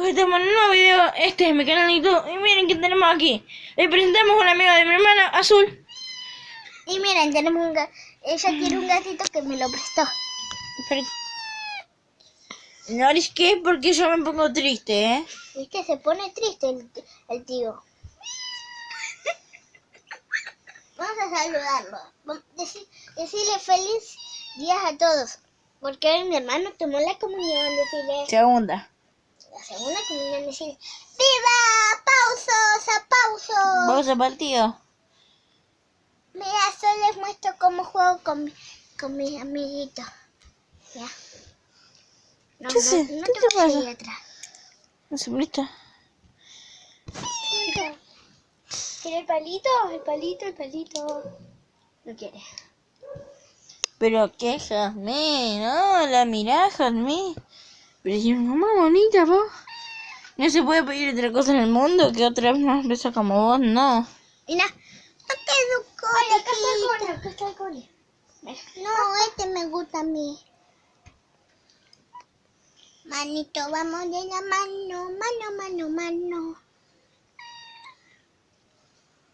chicos, estamos en un nuevo video. Este es mi canal de YouTube. Y miren que tenemos aquí. Le presentamos a un amigo de mi hermana, Azul. Y miren, tenemos ella quiere un gatito que me lo prestó. Pero... no es que es porque yo me pongo triste, ¿eh? Es que se pone triste el tío. Vamos a saludarlo. Decirle feliz días a todos. Porque hoy mi hermano tomó la comunión. Decirle Segunda. la segunda comunión. Decirle ¡viva! ¡Pausos! ¡Aplausos! Vamos a partido. Mira, solo les muestro cómo juego con mis amiguitos. Ya. No, ¿Qué sé? no ¿Qué te te vas a pasa? ir atrás. No se molesta. ¿Quiere el palito? El palito, el palito. No quiere. Pero qué Jazmín, no, la mirá, Jazmín. Pero si mi mamá bonita, vos. No se puede pedir otra cosa en el mundo que otra vez más besa como vos, no. Mira, no te educó. Ay, acá está el cone. No, este me gusta a mí. Manito, vamos de la mano.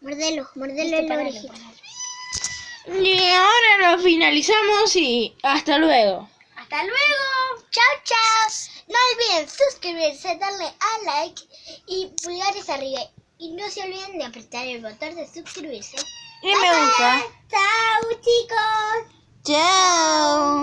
Mordelo en la orejita. Y ahora lo finalizamos y hasta luego. Hasta luego. Chao. No olviden suscribirse, darle a like y pulgares arriba. Y no se olviden de apretar el botón de suscribirse. Y me gusta. Chao, chicos. Chao.